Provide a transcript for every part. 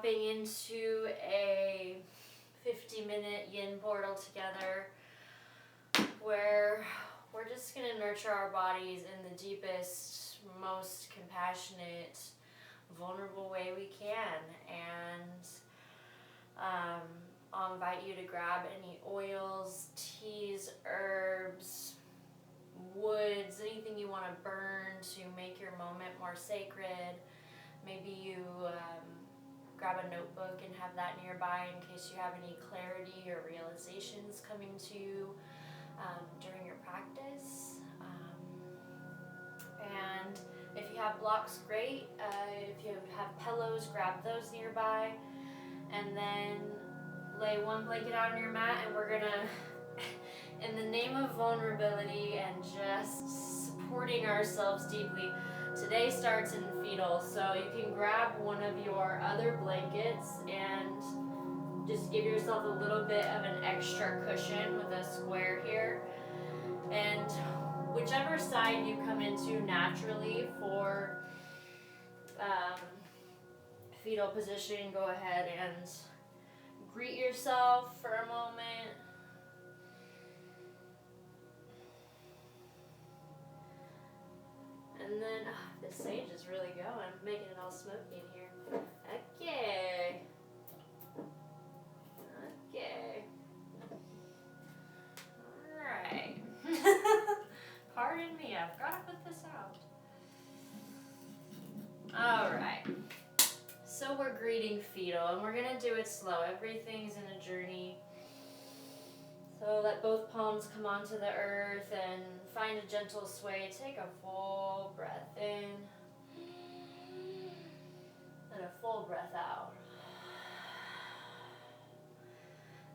hopping into a 50-minute yin portal together where we're just going to nurture our bodies in the deepest, most compassionate, vulnerable way we can. And I'll invite you to grab any oils, teas, herbs, woods, anything you want to burn to make your moment more sacred. Maybe you grab a notebook and have that nearby in case you have any clarity or realizations coming to you during your practice. And if you have blocks, great. If you have pillows, grab those nearby. And then lay one blanket out on your mat, and we're gonna, in the name of vulnerability and just supporting ourselves deeply, today starts in fetal. So you can grab one of your other blankets and just give yourself a little bit of an extra cushion with a square here. And whichever side you come into naturally for fetal position, go ahead and greet yourself for a moment. And then, this sage is really going, making it all smoky in here. Okay. Alright. Pardon me, I've got to put this out. Alright. So we're greeting fetal, and we're going to do it slow. Everything's in a journey. So let both palms come onto the earth and find a gentle sway. Take a full breath in and a full breath out.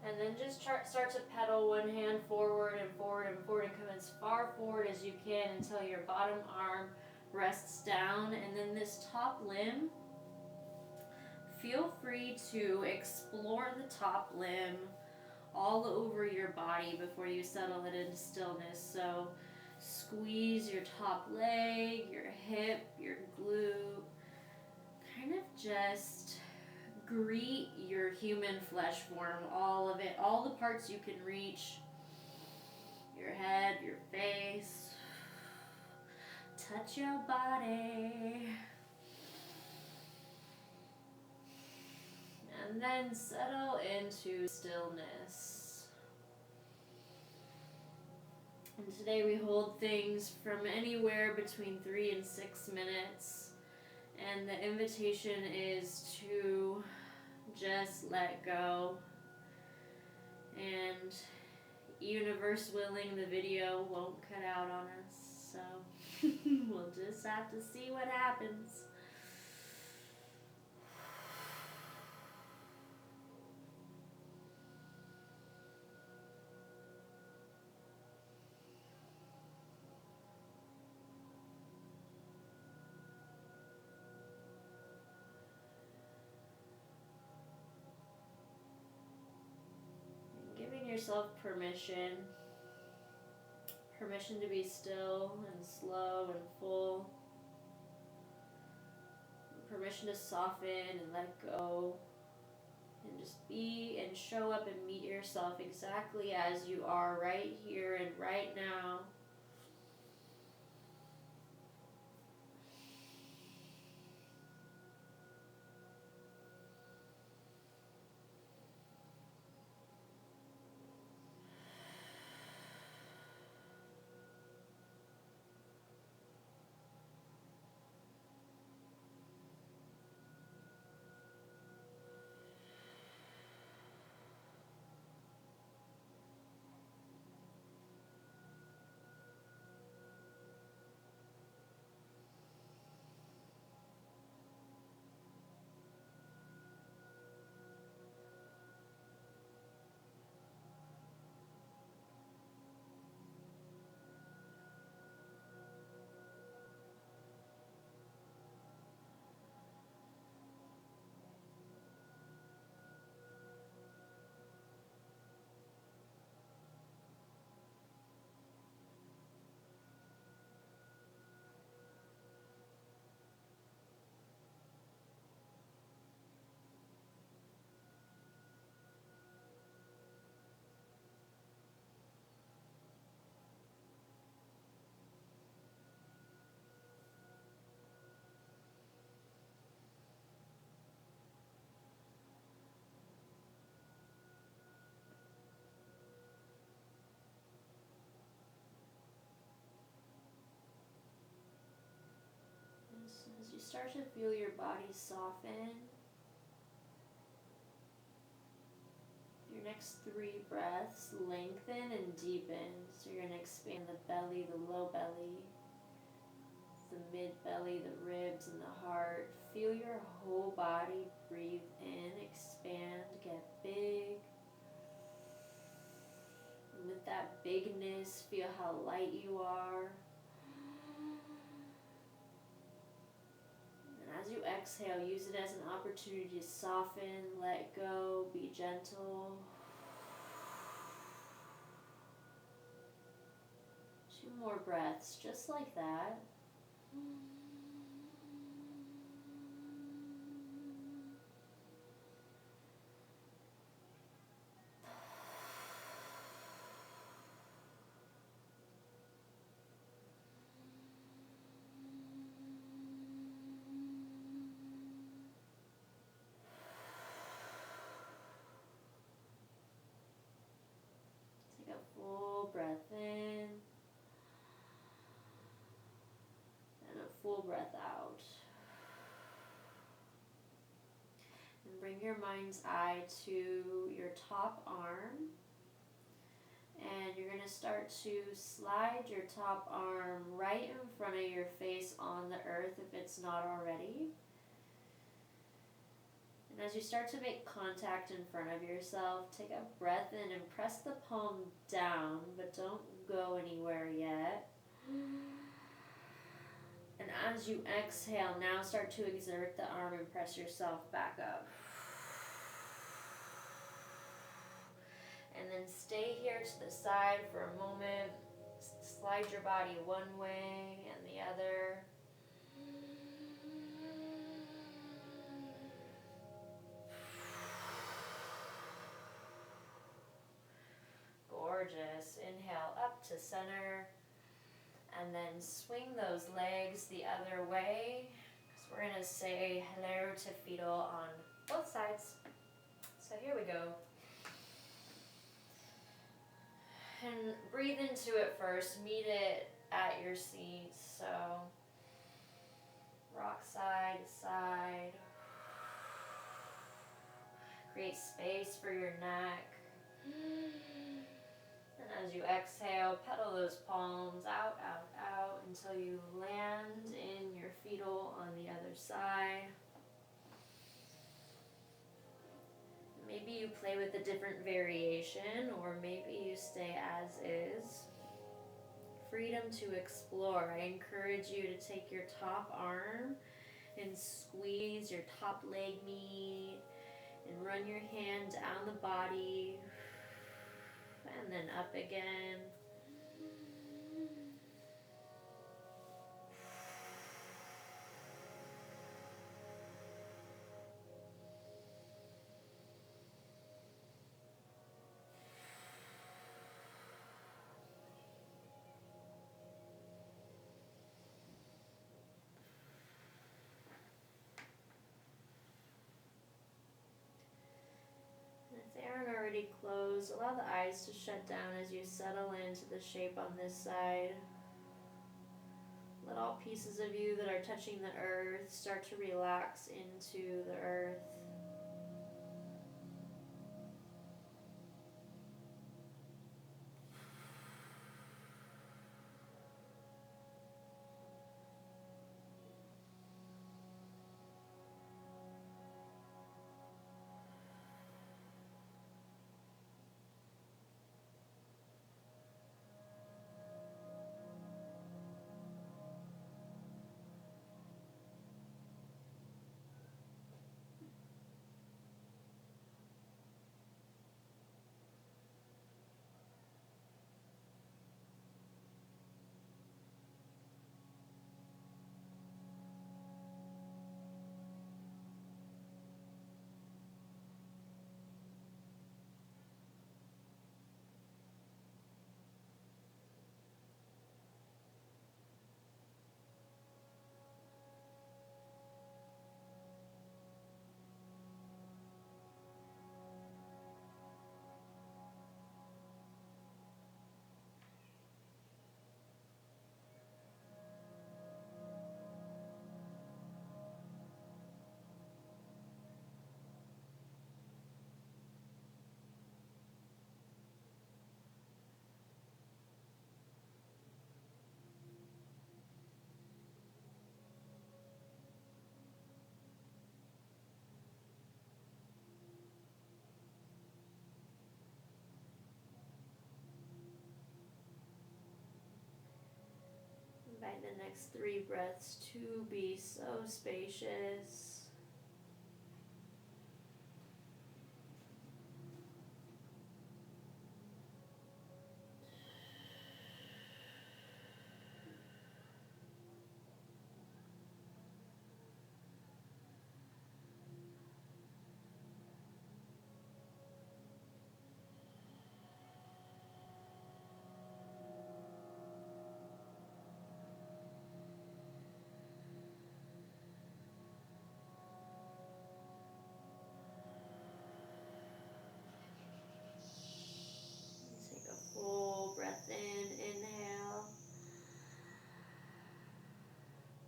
And then just start to pedal one hand forward and forward and forward, and come as far forward as you can until your bottom arm rests down. And then this top limb, feel free to explore the top limb all over your body before you settle it into stillness. So squeeze your top leg, your hip, your glute. Kind of just greet your human flesh form, all of it, all the parts you can reach. Your head, your face. Touch your body. And then settle into stillness. And today we hold things from anywhere between 3 and 6 minutes. And the invitation is to just let go. And universe willing, the video won't cut out on us. So we'll just have to see what happens. Yourself permission to be still and slow and full, permission to soften and let go, and just be and show up and meet yourself exactly as you are right here and right now. you start to feel your body soften, your next 3 breaths lengthen and deepen. So you're going to expand the belly, the low belly, the mid belly, the ribs, and the heart. Feel your whole body breathe in, expand, get big. And with that bigness, feel how light you are. And as you exhale, use it as an opportunity to soften, let go, be gentle. 2 more breaths, just like that. Take a full breath in and a full breath out. And bring your mind's eye to your top arm. And you're going to start to slide your top arm right in front of your face on the earth if it's not already. And as you start to make contact in front of yourself, take a breath in and press the palm down, but don't go anywhere yet. And as you exhale, now start to exert the arm and press yourself back up. And then stay here to the side for a moment. Slide your body one way and the other. Gorgeous. Inhale up to center. And then swing those legs the other way. So we're going to say hello to fetal on both sides. So here we go. And breathe into it first. Meet it at your seat. So rock side to side. Create space for your neck. And as you exhale, pedal those palms out, out, out until you land in your fetal on the other side. Maybe you play with a different variation, or maybe you stay as is. Freedom to explore. I encourage you to take your top arm and squeeze your top leg meat and run your hand down the body and then up again. If they aren't already closed, allow the eyes to shut down as you settle into the shape on this side. Let all pieces of you that are touching the earth start to relax into the earth. the next 3 breaths to be so spacious. Take a full breath in, inhale.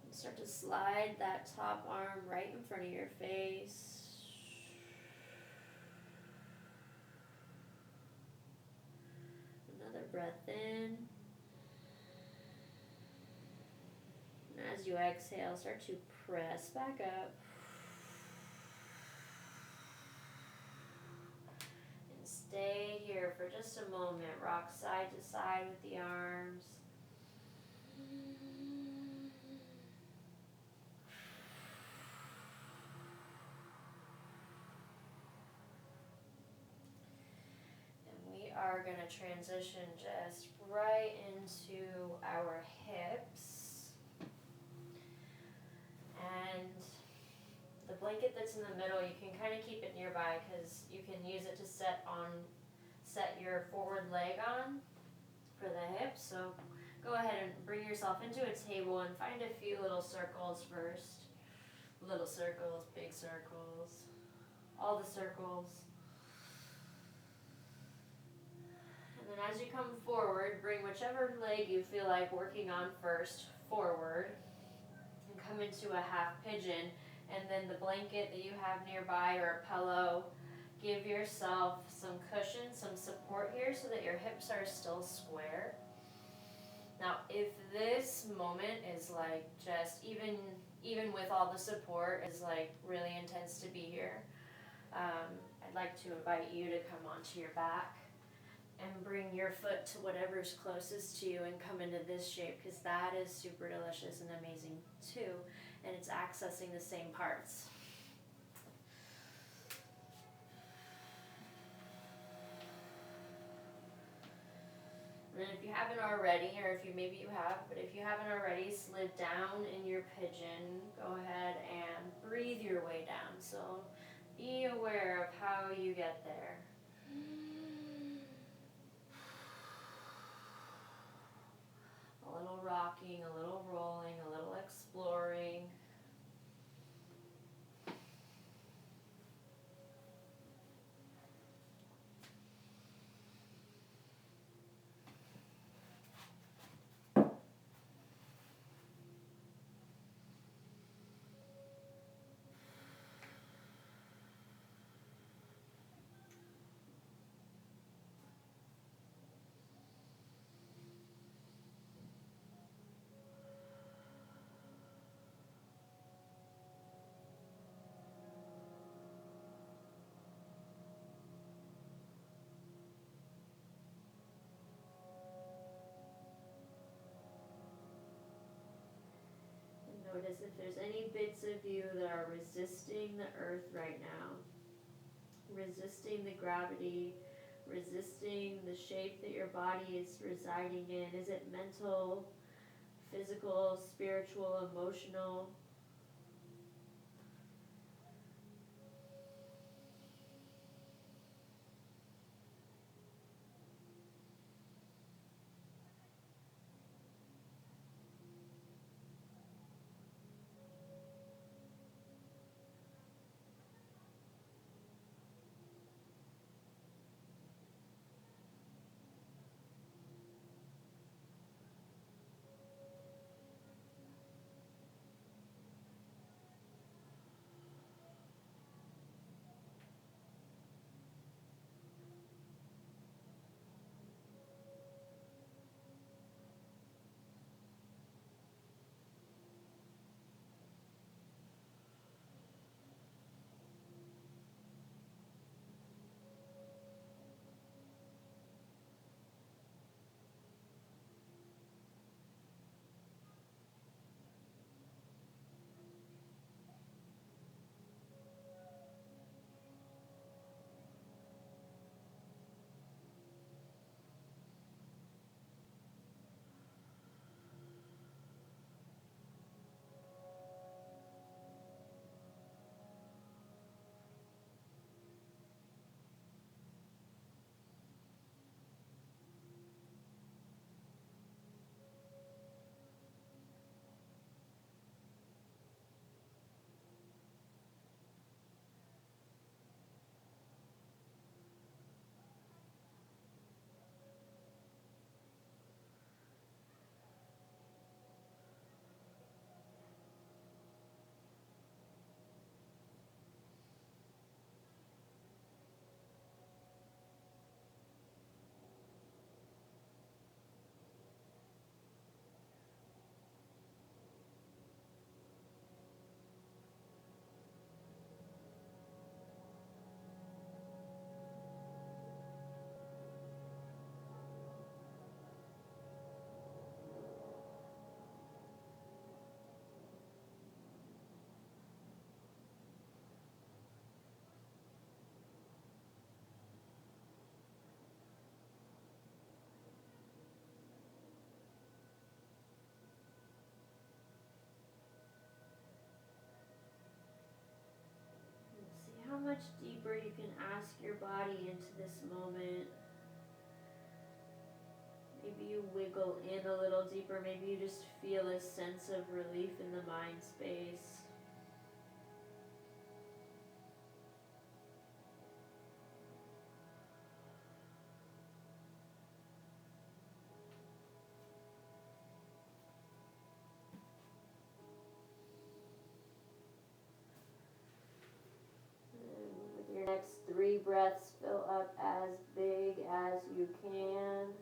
And start to slide that top arm right in front of your face. Another breath in. And as you exhale, start to press back up. And stay here for just a moment. Rock side to side with the arms. And we are going to transition just right into our hips. And the blanket that's in the middle, you can kind of keep it nearby because you can use it to set your forward leg on for the hips. So go ahead and bring yourself into a table and find a few little circles first. Little circles, big circles, all the circles. And then as you come forward, bring whichever leg you feel like working on first forward and come into a half pigeon. And then the blanket that you have nearby or a pillow, give yourself some cushion, some support here so that your hips are still square. Now, if this moment is like just even with all the support is like really intense to be here, I'd like to invite you to come onto your back and bring your foot to whatever's closest to you and come into this shape because that is super delicious and amazing too. And it's accessing the same parts. And if you haven't already, or if you have, but if you haven't already slid down in your pigeon, go ahead and breathe your way down. So be aware of how you get there. A little rocking, a little rolling, a little exploring. Notice if there's any bits of you that are resisting the earth right now, resisting the gravity, resisting the shape that your body is residing in. Is it mental, physical, spiritual, emotional? much deeper you can ask your body into this moment. Maybe you wiggle in a little deeper. Maybe you just feel a sense of relief in the mind space. And with your next 3 breaths, fill up as big as you can.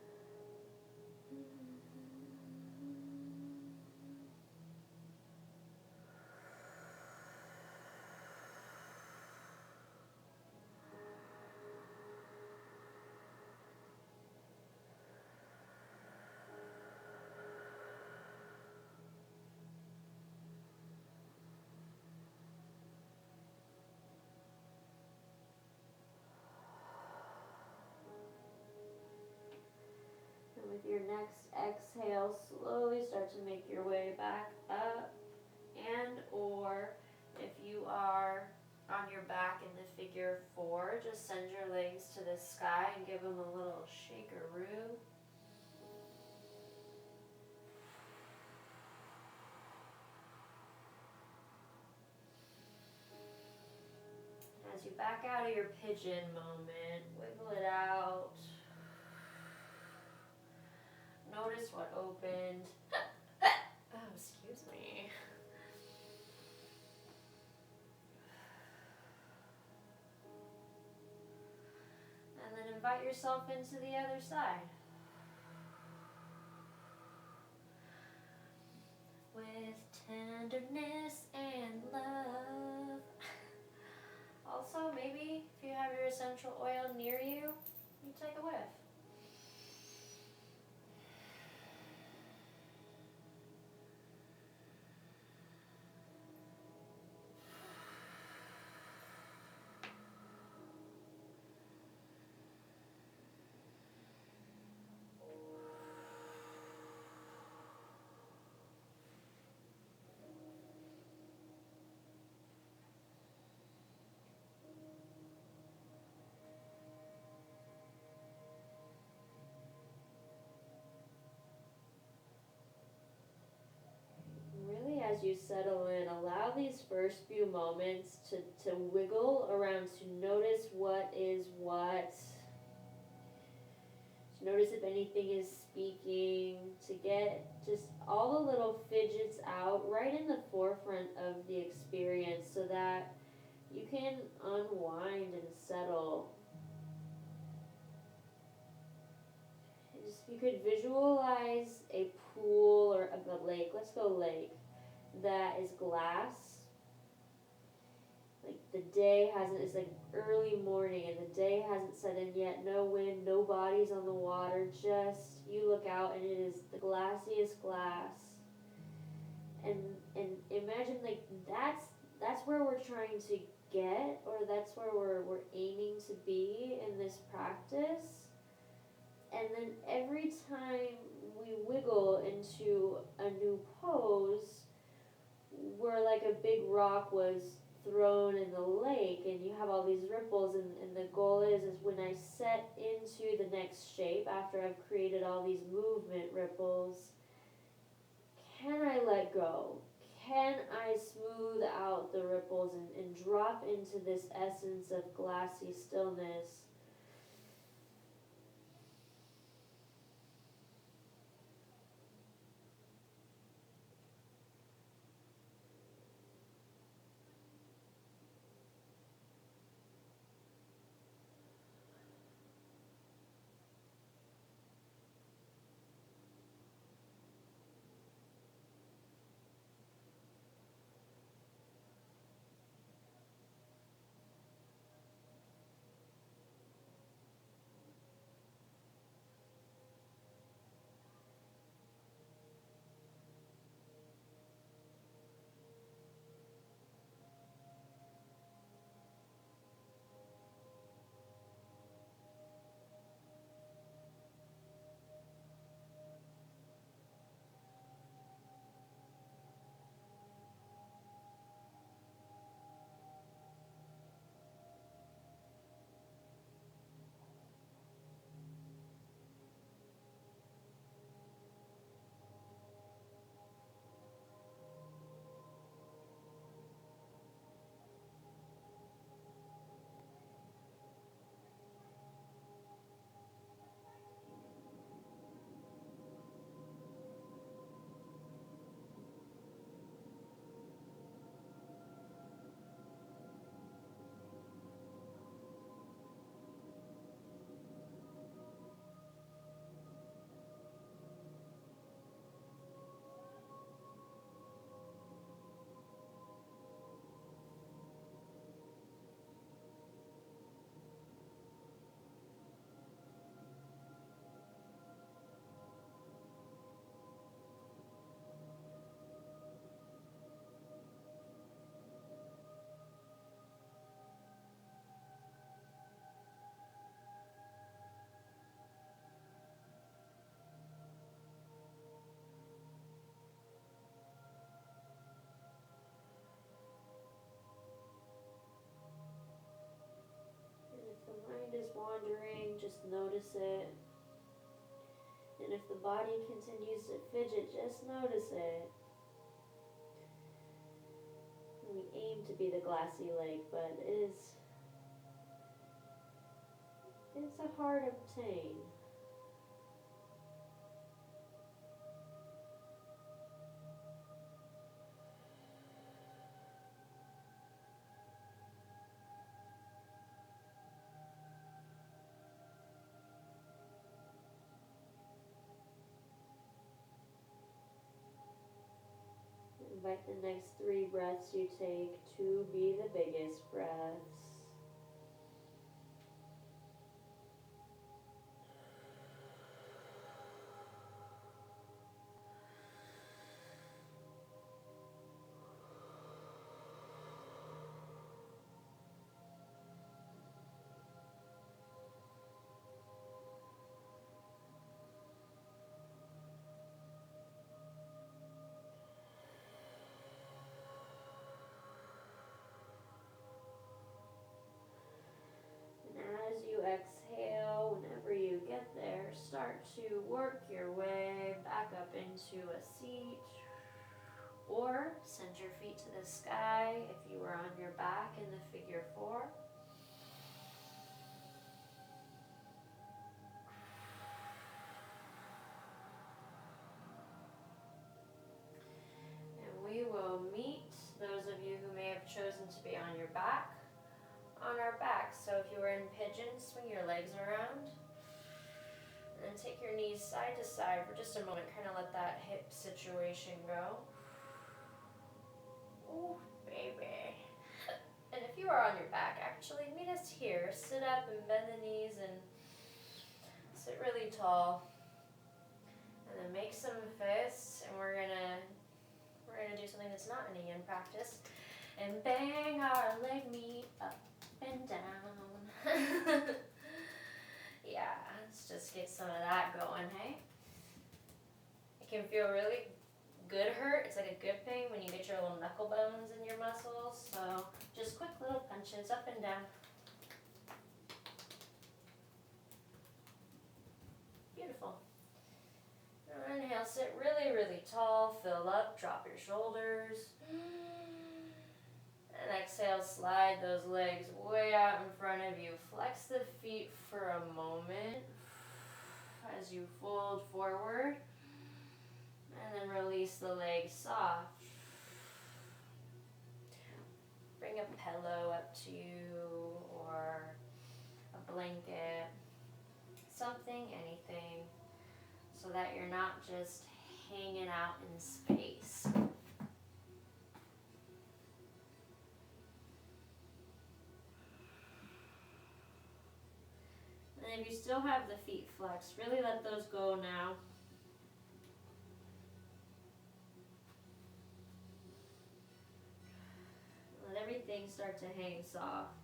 And with your next exhale, slowly start to make your way back up. And or if you are on your back in the figure 4, just send your legs to the sky and give them a little shakeroo. As you back out of your pigeon moment, wiggle it out. Notice what opened. Oh, excuse me. And then invite yourself into the other side. With tenderness and love. Also, maybe if you have your essential oil near you, you take a whiff. As you settle in, allow these first few moments to wiggle around, to notice what is what, to notice if anything is speaking, to get just all the little fidgets out right in the forefront of the experience so that you can unwind and settle. You could visualize a pool or a lake, let's go lake, that is glass. Like the day hasn't, it's like early morning and the day hasn't set in yet, no wind, no bodies on the water, just you look out and it is the glassiest glass. And imagine like that's where we're trying to get, or that's where we're aiming to be in this practice. And then every time we wiggle into a new pose, where like a big rock was thrown in the lake and you have all these ripples, and the goal is when I set into the next shape after I've created all these movement ripples, can I let go? Can I smooth out the ripples and drop into this essence of glassy stillness? notice it. And if the body continues to fidget, just notice it. We aim to be the glassy lake, but it's a hard obtain. Invite the next 3 breaths you take to be the biggest breaths. As you exhale, whenever you get there, start to work your way back up into a seat, or send your feet to the sky if you were on your back in the figure 4. And we will meet those of you who may have chosen to be on your back on our backs. So if you were in pigeon, swing your legs around and then take your knees side to side for just a moment. Kind of let that hip situation go. Ooh, baby. And if you are on your back, actually meet us here. Sit up and bend the knees and sit really tall. And then make some fists, and we're gonna do something that's not in a yin practice. And bang our leg meat up and down. Yeah, let's just get some of that going, hey? It can feel really good hurt. It's like a good pain when you get your little knuckle bones in your muscles. So just quick little punches up and down. Beautiful. Now inhale, sit really, really tall. Fill up, drop your shoulders. And exhale, slide those legs way out in front of you. Flex the feet for a moment as you fold forward. And then release the legs soft. Bring a pillow up to you or a blanket. Something, anything. So that you're not just hanging out in space. And if you still have the feet flexed, really let those go now. Let everything start to hang soft.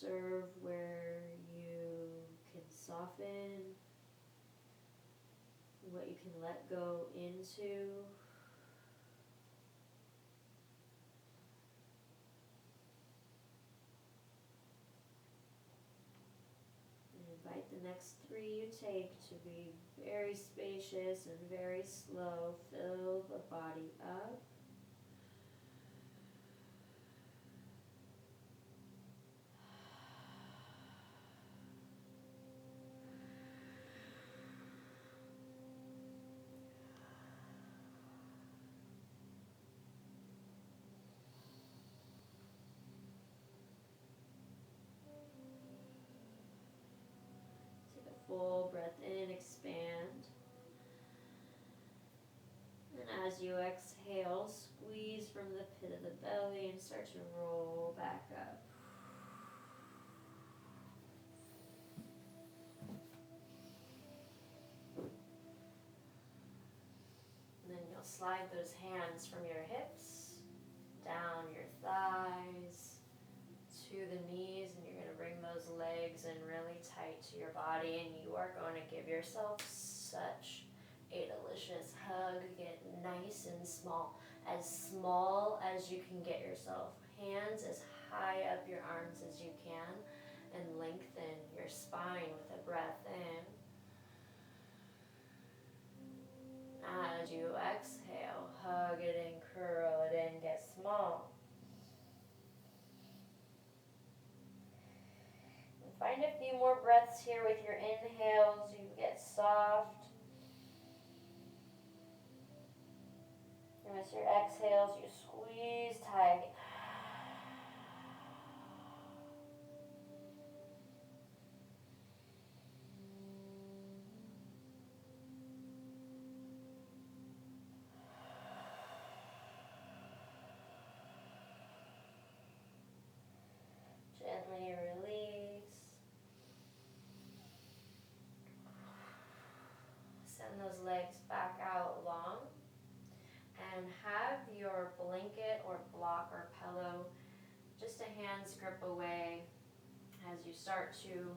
observe where you can soften, what you can let go into. And invite the next 3 you take to be very spacious and very slow. Fill the body up. Take a full breath in, expand. And as you exhale, squeeze from the pit of the belly and start to roll back up. And then you'll slide those hands from your hips, down your thighs, to the knees, and you're going to bring those legs in really tight to your body, and you are going to give yourself such a delicious hug. Get nice and small as you can get yourself. Hands as high up your arms as you can, and lengthen your spine with a breath in. As you exhale, hug it in, curl it in, get small. And find a few more breaths here with your inhales. You get soft. And with your exhales, you squeeze tight. Gently release. Send those legs back out long. And have your blanket or block or pillow just a hand's grip away as you start to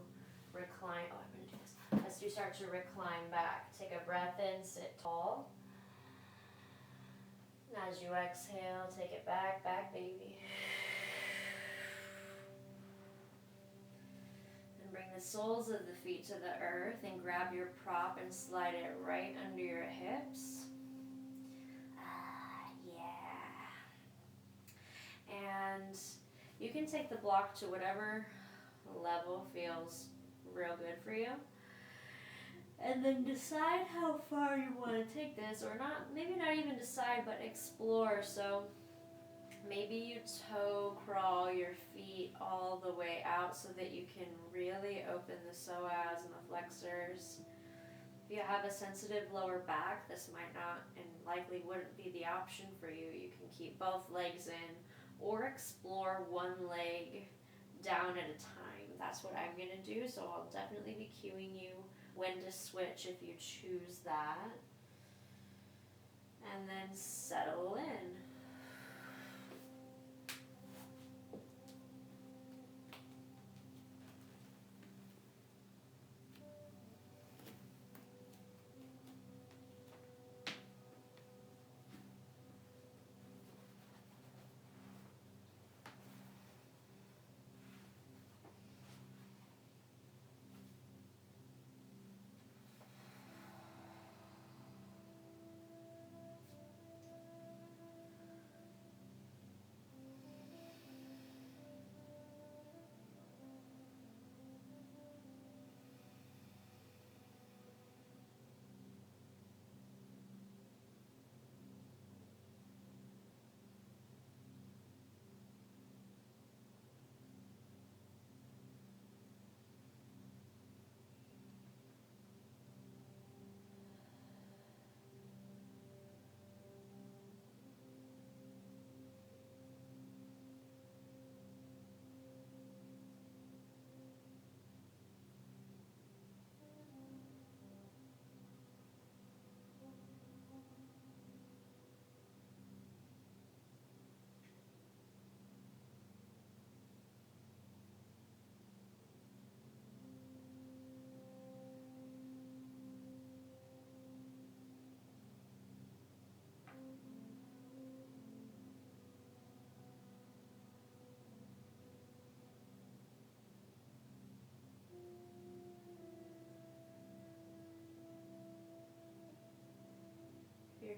recline. Oh, I'm going to do this. As you start to recline back, take a breath in, sit tall. And as you exhale, take it back, back baby. And bring the soles of the feet to the earth and grab your prop and slide it right under your hips. And you can take the block to whatever level feels real good for you. And then decide how far you want to take this, or not, maybe not even decide, but explore. So maybe you toe crawl your feet all the way out so that you can really open the psoas and the flexors. If you have a sensitive lower back, this might not and likely wouldn't be the option for you. You can keep both legs in, or explore one leg down at a time. That's what I'm going to do, so I'll definitely be cueing you when to switch if you choose that. And then settle in.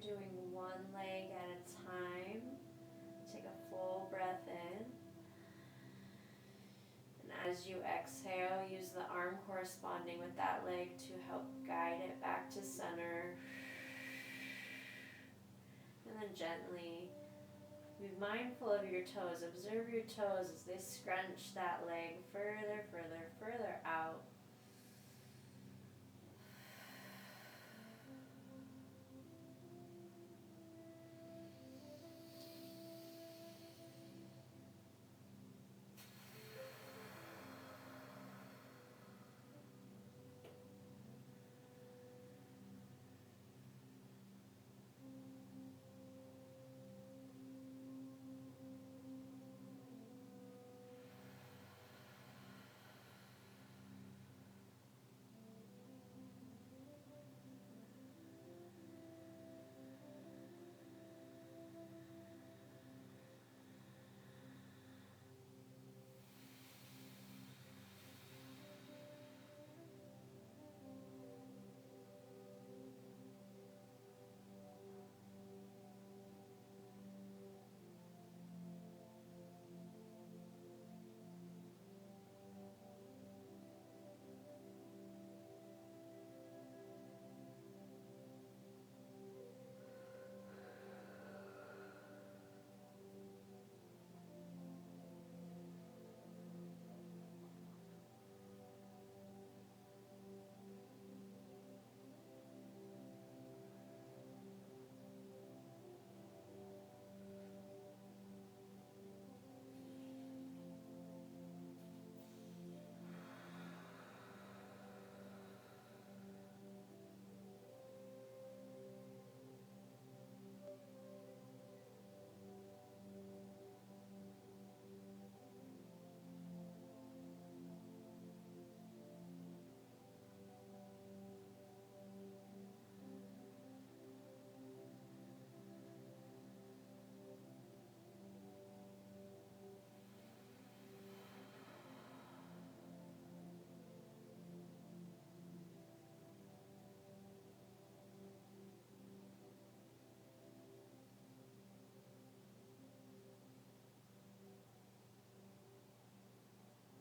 doing one leg at a time. Take a full breath in. And as you exhale, use the arm corresponding with that leg to help guide it back to center. And then gently be mindful of your toes. Observe your toes as they scrunch that leg further, further, further out.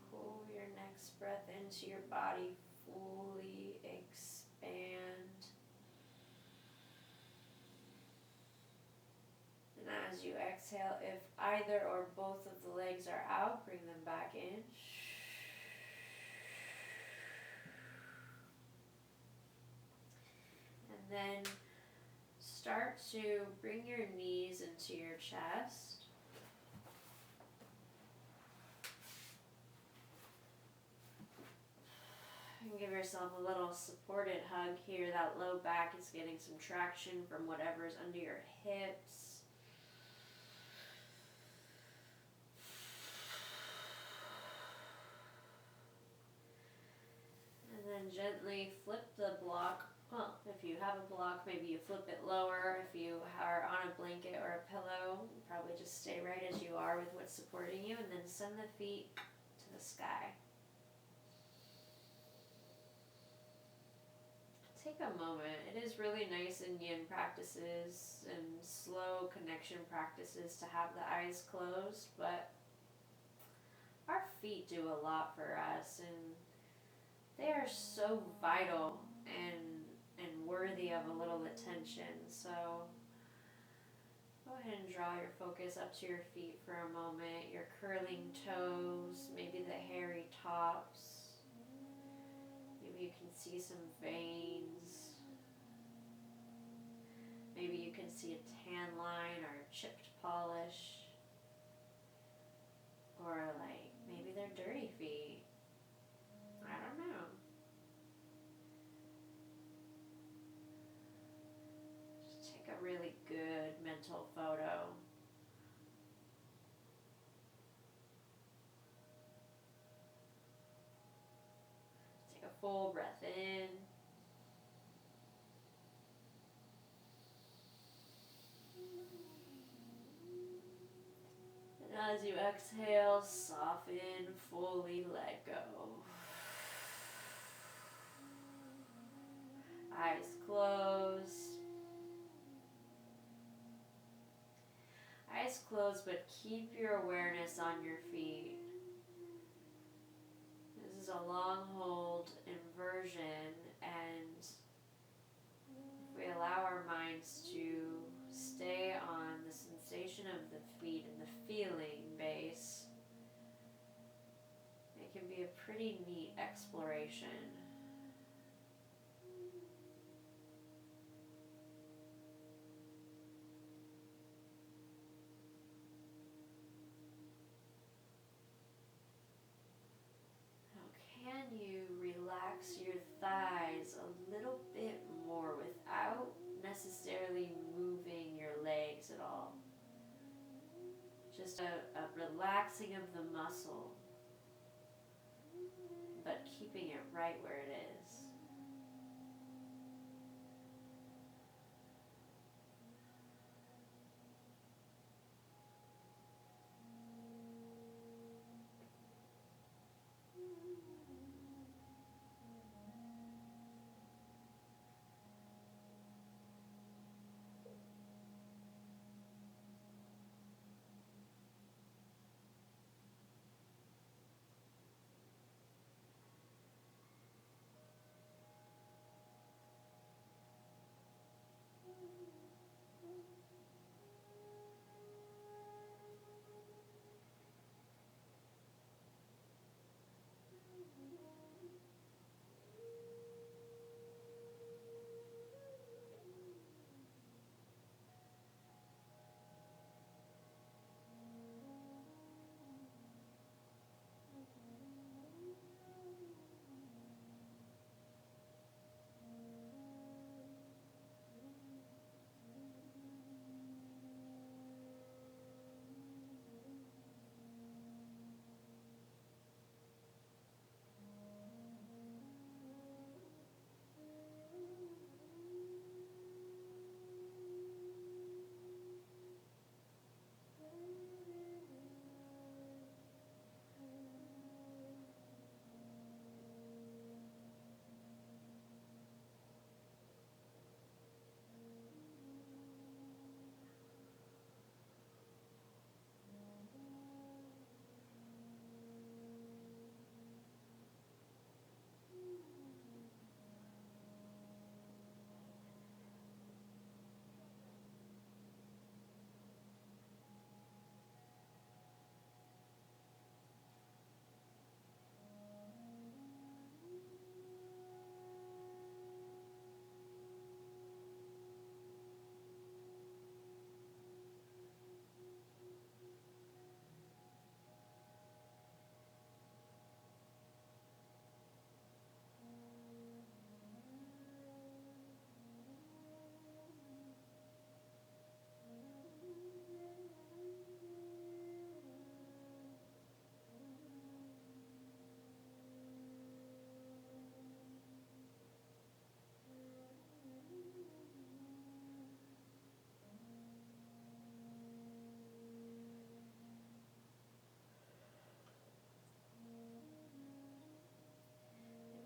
Pull your next breath into your body, fully expand. And as you exhale, if either or both of the legs are out, bring them back in. And then start to bring your knees into your chest. And give yourself a little supported hug here. That low back is getting some traction from whatever's under your hips. And then gently flip the block. Well, if you have a block, maybe you flip it lower. If you are on a blanket or a pillow, probably just stay right as you are with what's supporting you, and then send the feet to the sky. Take a moment. It is really nice in yin practices and slow connection practices to have the eyes closed, but our feet do a lot for us, and they are so vital and worthy of a little attention. So go ahead and draw your focus up to your feet for a moment, your curling toes, maybe the hairy tops. Maybe you can see some veins. Maybe you can see a tan line or a chipped polish. Or like, maybe they're dirty feet. I don't know. Just take a really good mental photo. Take a full breath in. And as you exhale, soften, fully let go. Eyes closed. eyes closed, but keep your awareness on your feet. This is a long hold inversion, and if we allow our minds to stay on the sensation of the feet and the feeling base, it can be a pretty neat exploration. Can you relax your thighs a little bit more without necessarily moving your legs at all? Just a relaxing of the muscle, but keeping it right where it is.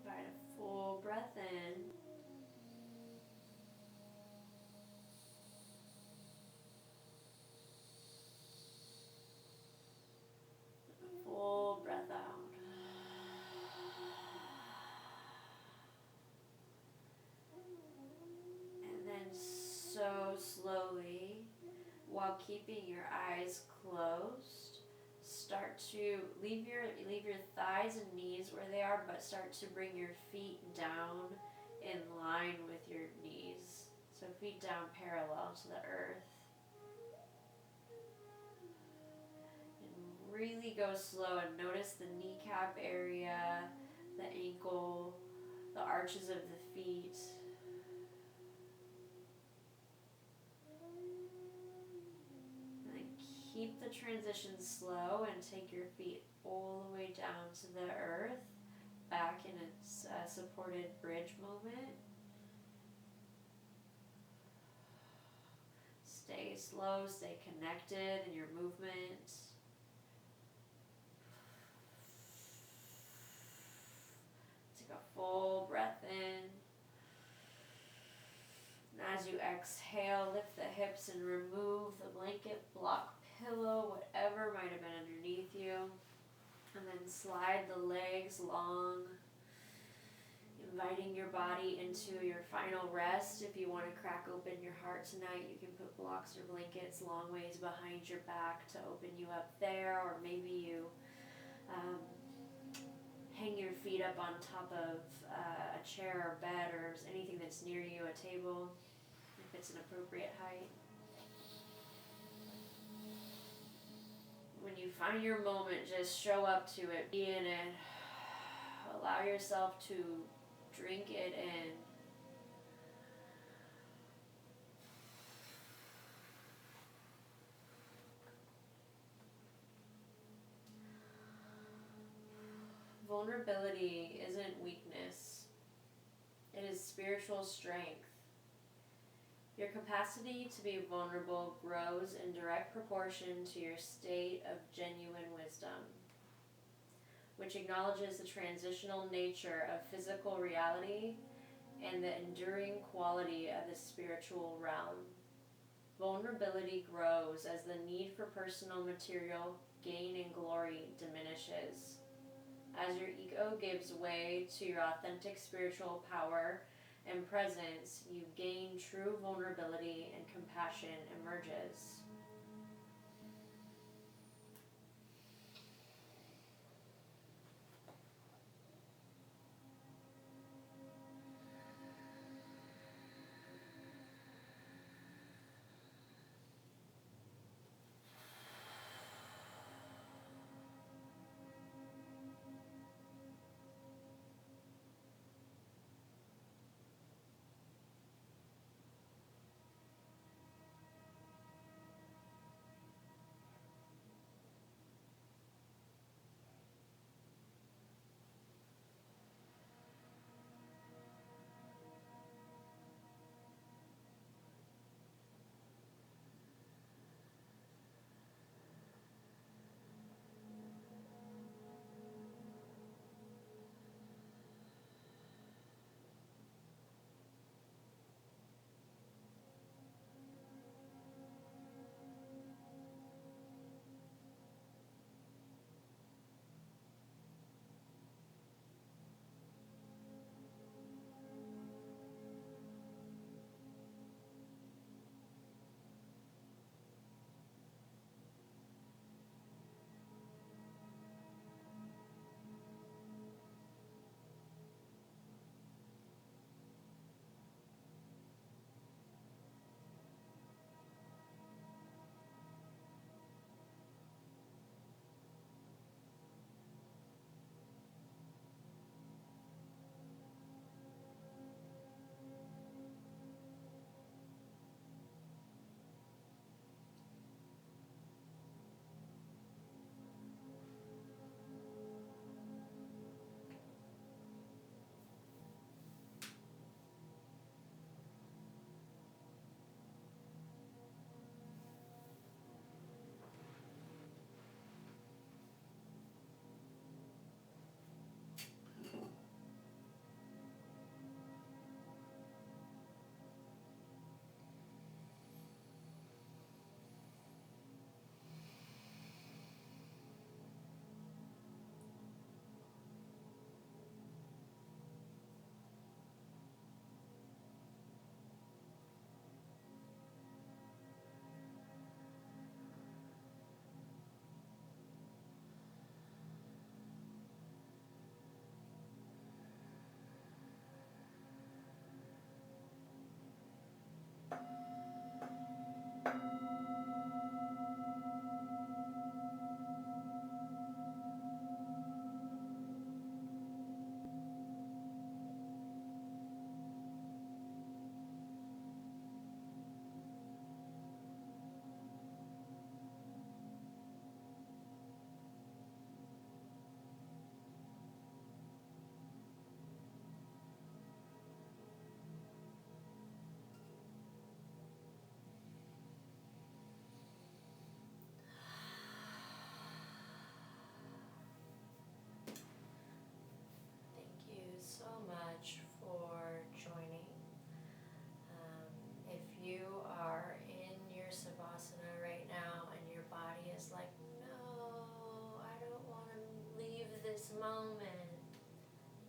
Invite a full breath in. A full breath out. And then so slowly, while keeping your eyes closed, start to leave your thighs and knees where they are, but start to bring your feet down in line with your knees. So feet down parallel to the earth. And really go slow and notice the kneecap area, the ankle, the arches of the feet. Keep the transition slow and take your feet all the way down to the earth, back in a supported bridge movement. Stay slow, stay connected in your movement. Take a full breath in. And as you exhale, lift the hips and remove the blanket block pillow, whatever might have been underneath you. And then slide the legs long, inviting your body into your final rest. If you want to crack open your heart tonight, you can put blocks or blankets long ways behind your back to open you up there, or maybe you hang your feet up on top of a chair or bed or anything that's near you, a table, if it's an appropriate height. When you find your moment, just show up to it, be in it, allow yourself to drink it in. Vulnerability isn't weakness, it is spiritual strength. Your capacity to be vulnerable grows in direct proportion to your state of genuine wisdom, which acknowledges the transitional nature of physical reality and the enduring quality of the spiritual realm. Vulnerability grows as the need for personal material gain and glory diminishes. As your ego gives way to your authentic spiritual power and presence, you gain true vulnerability and compassion emerges.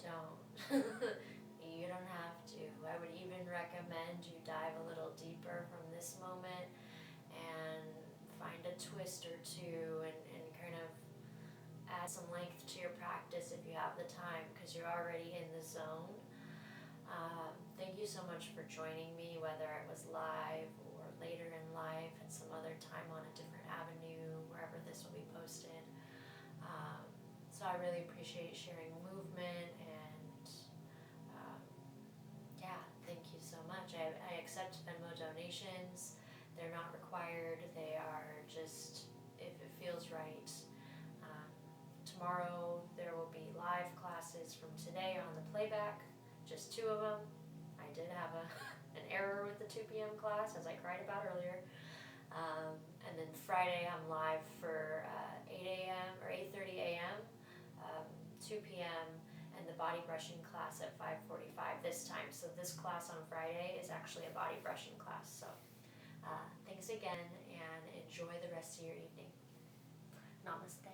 don't. You don't have to. I would even recommend you dive a little deeper from this moment and find a twist or two and kind of add some length to your practice if you have the time, because you're already in the zone. Thank you so much for joining me, whether it was live or later in life at some other time on a different avenue, wherever this will be posted. So I really appreciate sharing movement, and yeah, thank you so much. I accept Venmo donations. They're not required. They are just if it feels right. Um, Tomorrow there will be live classes from today on the playback, just 2 of them. I did have an error with the 2 p.m. class, as I cried about earlier. And then Friday I'm live for 8 a.m. or 8:30 a.m., 2 p.m., and the body brushing class at 5:45 this time. So this class on Friday is actually a body brushing class. So thanks again, and enjoy the rest of your evening. Namaste.